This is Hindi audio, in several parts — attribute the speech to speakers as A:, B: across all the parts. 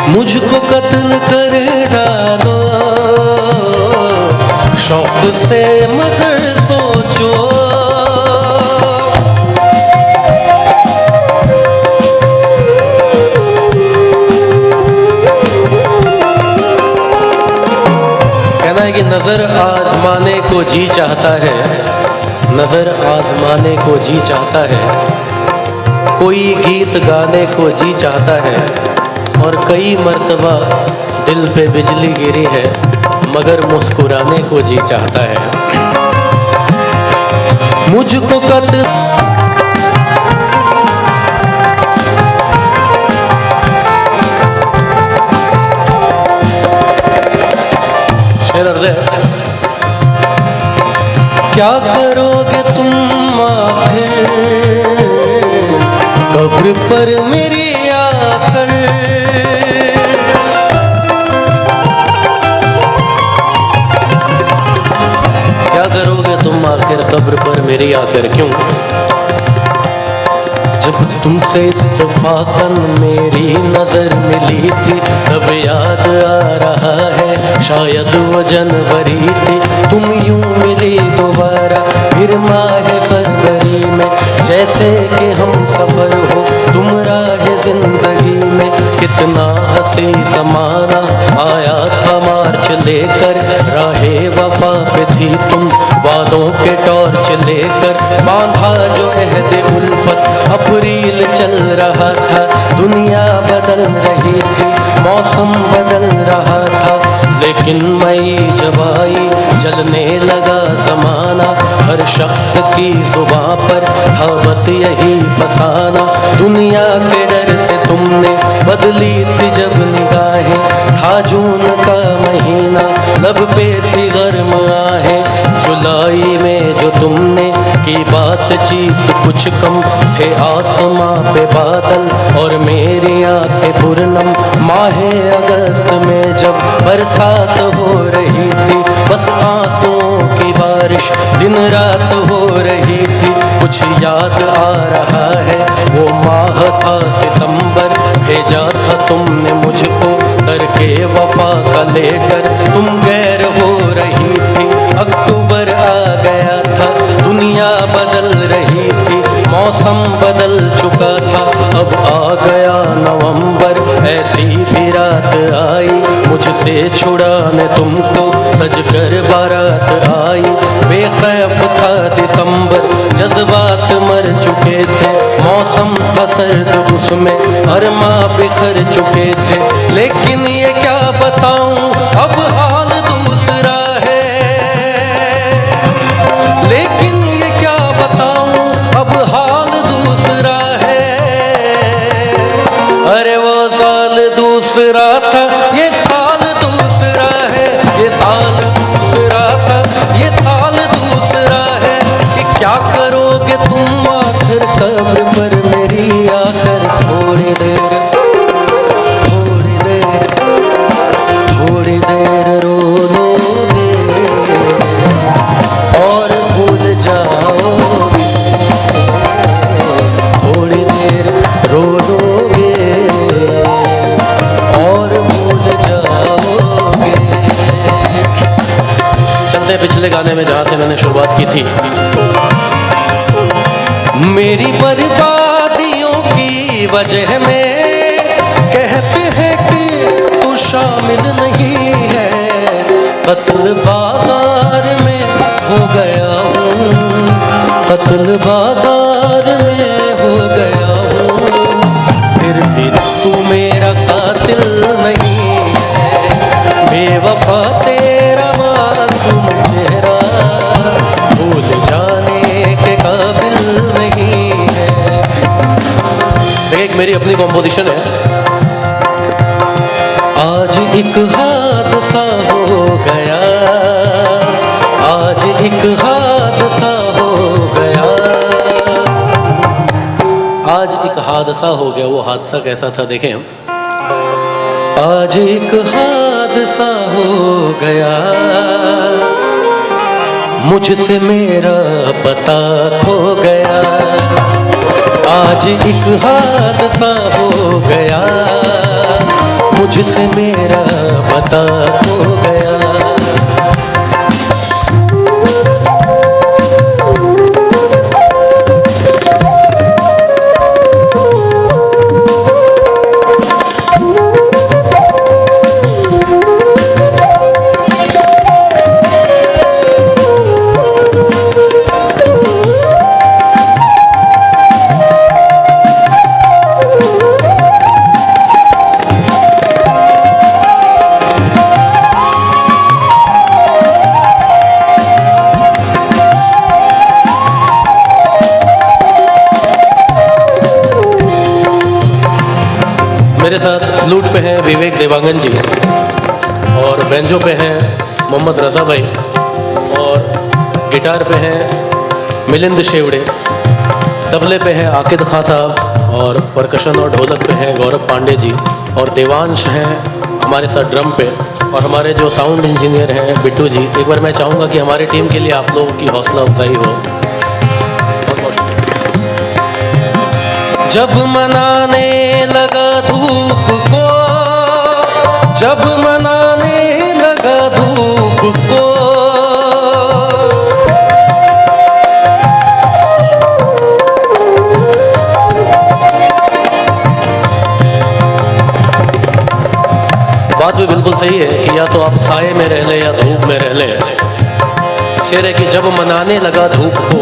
A: मुझको कत्ल कर डालो शौक से मगर सोचो। कहना है कि नजर आजमाने को जी चाहता है, नजर आजमाने को जी चाहता है, कोई गीत गाने को जी चाहता है, और कई मर्तबा दिल पे बिजली गिरी है मगर मुस्कुराने को जी चाहता है। मुझको कत्ल शेर अर्ज़ है, क्या करोगे तुम आखिर कब्र पर मेरी आकर। क्या करोगे तुम आखिर कब्र पर मेरी आकर। क्यों? जब तुमसे इत्तफाकन मेरी नजर मिली थी तब याद आ रहा है शायद वो जनवरी थी। तुम यूं मिली दोबारा फिर माह फरवरी में, जैसे कि हम सफर हो तुम राह जिंदगी में। कितना हंसी ज़माना आया था मार्च लेकर, राहे वफा पे थी तुम वादों के टॉर्च लेकर। बांधा जो अहद उल्फत अप्रैल चल रहा था, दुनिया बदल रही थी मौसम बदल रहा था। लेकिन मई जब आई चलने लगा ज़माना, हर शख्स की जुबां पर था बस यही फसाना। दुनिया के डर से तुमने बदली थी जब निगाहें, था जून का महीना लब पे थी गर्म आहें। जुलाई में जो तुमने की बातचीत कुछ कम थे आसमां पे बादल और मेरी आंखें पुरनम। माहे अगस्त में जब बरसात हो रही थी, बस आंसुओं की बारिश दिन रात हो रही थी। कुछ याद आ रहा है वो माह था सितंबर, भेजा था तुमने मुझको करके वफा का लेकर। तुम गैर हो रही थी, अक्टूबर आ गया था, दुनिया बदल रही थी, मौसम बदल चुका था। अब आ गया नवंबर, ऐसी भी रात आई मुझसे छुड़ाने तुमको सज कर बारात आई। बेखैफ था दिसंबर, जज्बात मर चुके थे, मौसम था सर्द उसमें अरमा बिखर चुके थे। लेकिन ये क्या बताऊं अब हाल दूसरा है, लेकिन ये क्या बताऊं अब हाल दूसरा है। अरे वो साल दूसरा था, ये साल दूसरा है, ये साल दूसरा था, ये साल दूसरा है। कि क्या करोगे तुम आखिर कब्र पर मेरी आकर। थोड़ी देर थोड़ी देर थोड़ी देर रो लोगे और भूल जाओगे, थोड़ी देर रो लोगे और भूल जाओगे। चलते पिछले गाने में जहां से मैंने शुरुआत की थी, मेरी बर्बादियों की वजह में कहते हैं कि तू शामिल नहीं है। कत्ल बाजार में हो गया हूँ, कत्ल बाजार में हो गया हूँ, फिर भी तू मेरा कातिल नहीं है। बेवफा तेरा मासूम चेहरा भूल जाने के काबिल नहीं है। एक मेरी अपनी कॉम्पोजिशन है। आज एक हादसा हो गया, आज एक हादसा हो गया, आज एक हादसा हो गया। वो हादसा कैसा था देखें हम। आज एक हादसा हो गया, मुझसे मेरा पता खो गया। आज एक हादसा हो गया, मुझसे मेरा पता खो गया। मेरे साथ फ्लूट पे हैं विवेक देवांगन जी, और बेंजो पे हैं मोहम्मद रज़ा भाई, और गिटार पे हैं मिलिंद शेवड़े, तबले पे हैं आकिद खां साहब, और परकशन और ढोलक पे हैं गौरव पांडे जी, और देवांश हैं हमारे साथ ड्रम पे, और हमारे जो साउंड इंजीनियर हैं बिट्टू जी। एक बार मैं चाहूँगा कि हमारी टीम के लिए आप लोगों की हौसला अफजाई हो। जब मनाने लगा धूप को, जब मनाने लगा धूप को, बात भी बिल्कुल सही है कि या तो आप साए में रह लें या धूप में रह लें। शेर है कि जब मनाने लगा धूप को,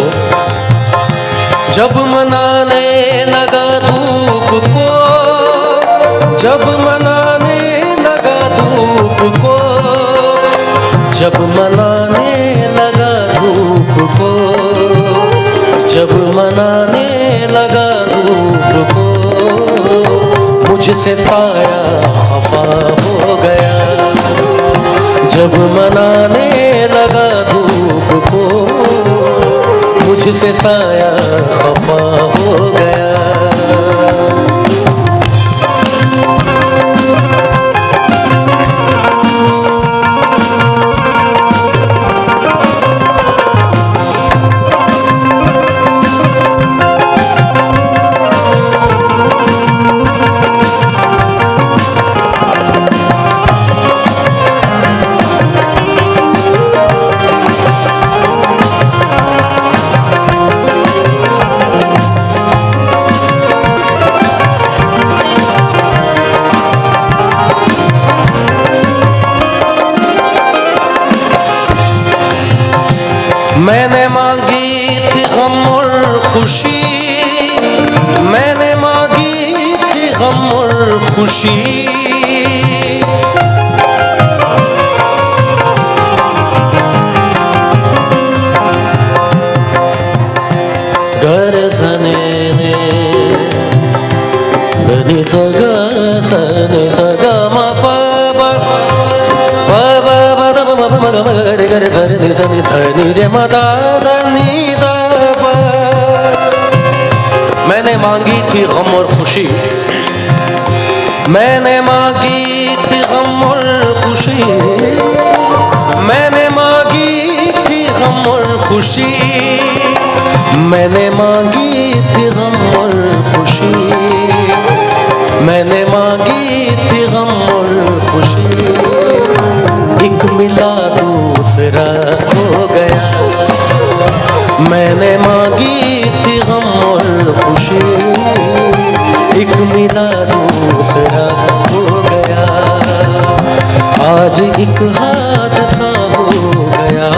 A: जब मनाने लगा धूप को, जब मनाने लगा धूप को, जब मनाने लगा धूप को, जब मनाने लगा धूप को, मुझसे साया खफा हो गया। जब मनाने लगा धूप को, मुझसे साया खफा हो गया। मैंने मांगी थी गम और खुशी, मैंने मांगी थी गम और खुशी, गर सने ने बनी सगा सने सगा मा पा रे गर सरे नि सनि धनि रे मा दा दा नी दा पा। मैंने मांगी थी गम और खुशी, मैंने मांगी थी गम और खुशी, मैंने मांगी थी गम और खुशी, मैंने मांगी थी गम और खुशी, मैंने मांगी थी गम और खुशी, एक मिला दूसरा खो गया। मैंने मांगी थी गम और खुशी, एक मिला दूसरा खो गया। आज एक हादसा हो गया,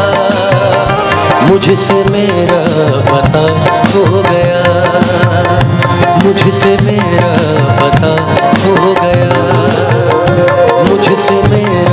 A: मुझसे मेरा पता खो गया, मुझसे मेरा पता खो गया, मुझसे मेरा